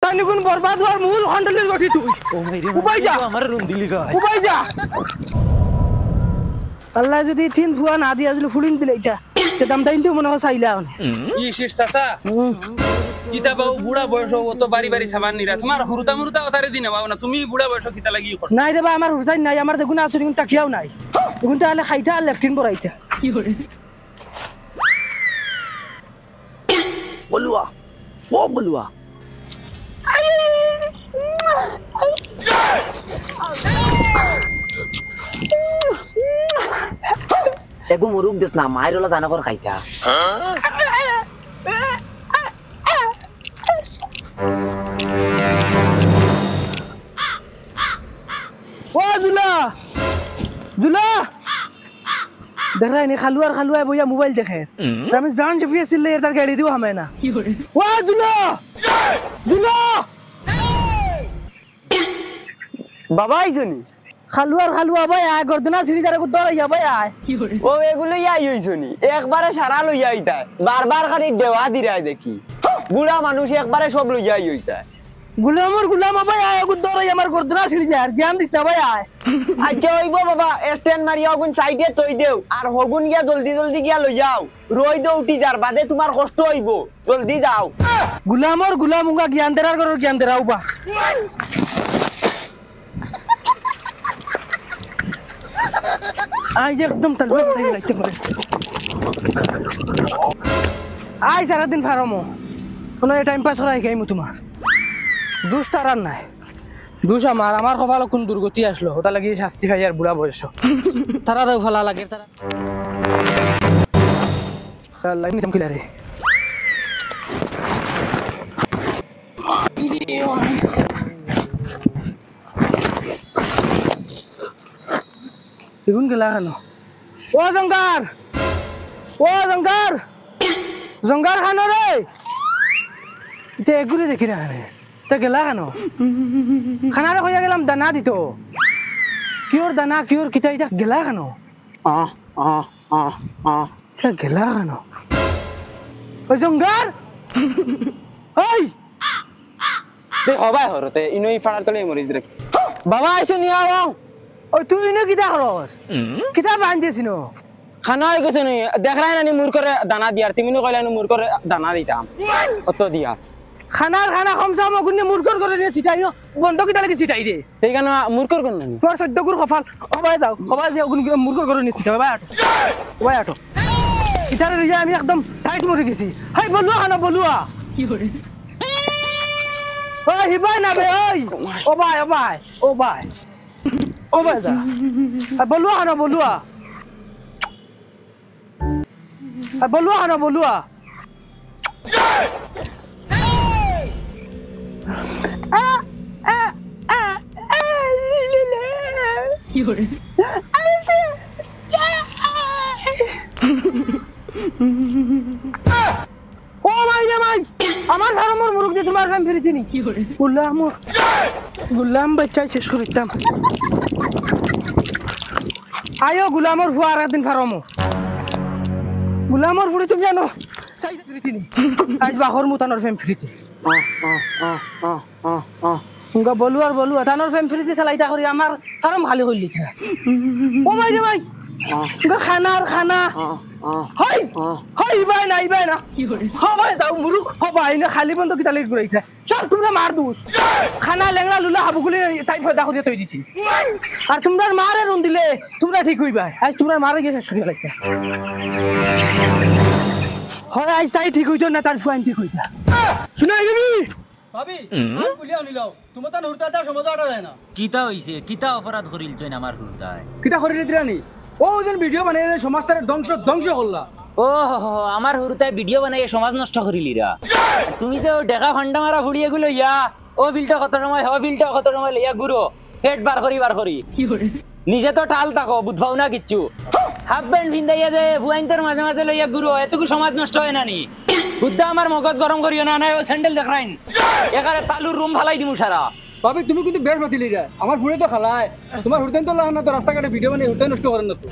তানি কোন বরবাদ হওয়ার মূল হন্ডলের গঠি তুই উপায় যা আমার রুম দিলি গায় উপায় যা আল্লাহ যদি তিন ফুয়া না দিয়া যদি ফুলিন দিলে এটা তে দাম তাইন তো মনে হয় চাইলা কি শেষ চাচা কিতা বাবু বুড়া বয়স অত বাড়ি বাড়ি সাবান নিরা তোমার হুরুতা মুরুতা অতারে দিনা বাবু না তুমি বুড়া বয়স কিতা লাগি কর নাই রে বা আমার হুতাই নাই আমার দেখুন আছে কিন্তু তাকিয়াও নাই দেখুন তাহলে খাইতা আর লেফটিন বড়াইতা কি করে বলুয়া ও বলুয়া এগো মুরুক দেস না মায়েরলা জানা কর খাইতা ও দুলা দুলা দেখ রে খালুয়ার খালুয়া বইয়া মোবাইল দেখে আমি জান জফি আছিল এর তার গাড়ি দিও হামে না ও দুলা দুলা বাবা আইছনি খালুয়ার খালুয়া ভাই আয় গর্দনা সিঁড়ি যারা দৌড়াইয়া ভাই আয় ও এগুলো ইয়াই হইছনি একবারে সারা লইয়া আইতা বারবার খালি দেওয়া দিরাই দেখি বুড়া মানুষ একবারে সব লইয়াই হইতা গুলামর গুলাম ভাই আয় দৌড়াই আমার গর্দনা সিঁড়ি যার জ্ঞান দিছ ভাই আয় আচ্ছা হইব বাবা স্ট্যান্ড মারিয়া হগুন সাইডে তৈ দেও আর হগুন গিয়া জলদি জলদি গিয়া লই যাও রই দে উঠি যার বাদে তোমার কষ্ট হইব জলদি যাও গুলামর গুলাম উঙ্গা জ্ঞান দেরার করো জ্ঞান দেরাও বা আই একদম তলবে পড়ে গেলাইতে পারে আই সারা দিন ফারমো কোনো টাইম পাস করাই গাইমু তোমার দুষ তারার নাই দুষ আমার আমার কপালে কোন দুর্গতি আসলো ওটা লাগি শাস্তি খাই আর বুড়া বয়স তারারও ভালো লাগে তারা লাইন নিতাম কিলারে দেখুন গেলা কেন ও জঙ্গার জঙ্গার খানো রে এটা এগুলি দেখি না তা গেলা কেন খানারে কইয়া গেলাম দানা দিত কিওর দানা কিওর কিতা এটা গেলা কেন গেলা কেন ও জঙ্গার ওই হবাই হরতে ইনই ফাড়ার তলে মরি দেখি বাবা আইছো নিয়া ওই তুই ইনো কিতা করস কিতা বান্ধেছিস নো খানা হয়ে গেছে নি দেখলাই না মুর করে দানা দিয়ার তুমি নো কইলা মুর করে দানা দিতাম অত দিয়া খানার খানা কমসা মগুনে মুরকর করে নিয়ে ছিটাই বন্ধ কিতা লাগি ছিটাই রে সেইখানে মুরকর কোন নানি তোর সদ্যগুর কপাল ওবাই যাও ওবাই যাও মুরকর করে নিয়ে ছিটাই ওবাই আটো ইতারে রিয়া আমি একদম টাইট মরে গেছি হাই বলুয়া খানা বলুয়া কি করে ওই হিবাই না বে ওই ওবাই যা বলুয়া খানা বলুয়া খানা বলুয়া কি করে ও মাই রে মাই আমার ধর্মর মুরুখ দিয়ে তোমার কাম ফিরে দিনি কি করে গুলাম বাচ্চা শেষ করিতাম আয়ো গুলামর ফুয়া আর একদিন ফারমো গুলামর ফুড়ি তুমি জানো সাইড ফিরে দিনি আজ বাহর মুতানোর ফেম ফিরে দিনি উনকা বলুয়া তানোর ফেম ফিরে দিয়ে চালাইতা করি আমার ফারম খালি করলি ও মাই রে মাই খানা হই ইবাই না হবাই যাও মুরুখ হবাই না খালি বন্ধ কিতা লাগি ঘুরাইছে চল তোমরা মার দুস খানা লেংড়া লুলা হাবুগুলি তাই ফয়দা করিয়া তৈ দিছি আর তোমরা মারে রুন দিলে তোমরা ঠিক হইবা আজ তোমরা মারে গিয়ে শেষ করিয়া লাগতা হয় আজ তাই ঠিক হইতো না তার ফুয়াইন ঠিক হইতা শুনাই গবি ভাবি আর কুলিয়া নিলাও তোমার তা নুরতা সমাজটা যায় না কিতা হইছে কিতা অপরাধ করিল তুই আমার হুরতায় কিটা করিলে দিরানি ও যেন ভিডিও বানাই সমাজটারে ধ্বংস করলা ও আমার হুরতায় ভিডিও বানাই সমাজ নষ্ট করিলিরা তুমি যে ডেকা খন্ডা মারা ফুড়িয়ে গুলো ইয়া ও বিলটা কত সময় লইয়া গুরো হেড বার করি কি করে নিজে তো টাল থাকো বুঝবাও না কিচ্ছু হাফ প্যান্ট ভিন্দাইয়া যে ভুয়াইনদের মাঝে মাঝে লইয়া গুরো এতটুকু সমাজ নষ্ট হয় না নি বুদ্ধা আমার মগজ গরম করিও না ও স্যান্ডেল দেখাইন এখানে তালুর রুম ফালাই দিমু সারা ভাবি তুমি কিন্তু বেশ বাতিলি রে আমার ফুড়ে তো খালায় তোমার হুরতেন তো লাগা না তো রাস্তাঘাটে ভিডিও বানাই হুরতেন নষ্ট করেন না তো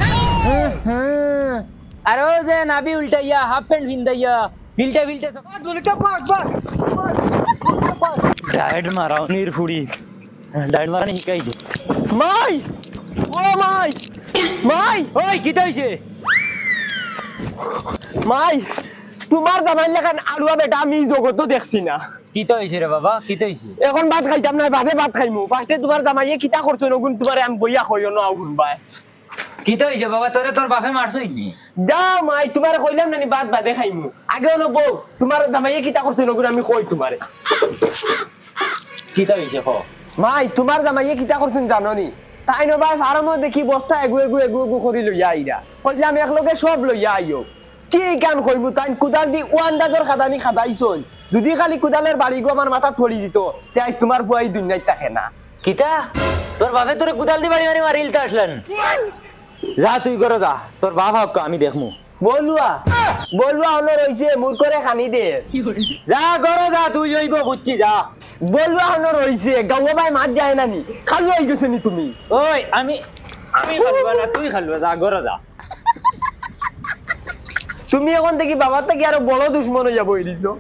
আর ও যে নাবি উল্টাইয়া হাফ প্যান্ট ভিন্দাইয়া বিলটা বাস ডায়েট মারাও নির্ফুড়ি ডায়েট মারানি শিকাই দে মাই ও মাই মাই ওই কিটা হইছে মাই তোমার জামাই লেখান আলুয়া বেটা আমি জগতো দেখছি না কিটা হইছে রে বাবা কিটা হইছে এখন ভাত খাইতাম না বাদে ভাত খাইমু ফার্স্টে তোমার জামাইয়ে কিতা করছো নগুন তোমার আমি বইয়া কইও না আগুন ভাই কিটা হইছে বাবা তোরে তোর বাপে মারছই নি যা মাই তোমার কইলাম না নি ভাত বাদে খাইমু আগে হলো বউ তোমার জামাইয়ে কিতা করছো নগুন আমি কই তোমারে কিটা হইছে ক মাই তোমার জামাইয়ে কিতা করছেন জানো নি তাই ন ভাই ফার্মও দেখি বস্তা এগু এগু এগু এগু করি লইয়া আইরা কইলাম একলগে সব লইয়া আইও কি গান কইমু তাই কুদাল দি ওয়ান্দাজর খাদানি খাদাইছন যদি খালি কুদালের বাড়ি গো আমার মাথা পড়ি দিত তাই তোমার বুয়াই দুনিয়ায় থাকে না কিটা তোর বাপে তোরে কুদাল দি বাড়ি মারি মারিলতে আসলেন যা তুই করো যা তোর বাপ হক আমি দেখমু বলুয়া বলুয়া হলো রইছে মুর করে খানি দে যা করো যা তুই জইব বুঝছি যা বলুয়া হলো রইছে গাওয়া ভাই মাত যায় না নি খালু হই গেছে নি তুমি ওই আমি খালুয়া না তুই খালুয়া যা করো যা তুমি এখন থেকে বাবার থেকে আরো বড় দুশ্মন হয়ে যাবো এরিছো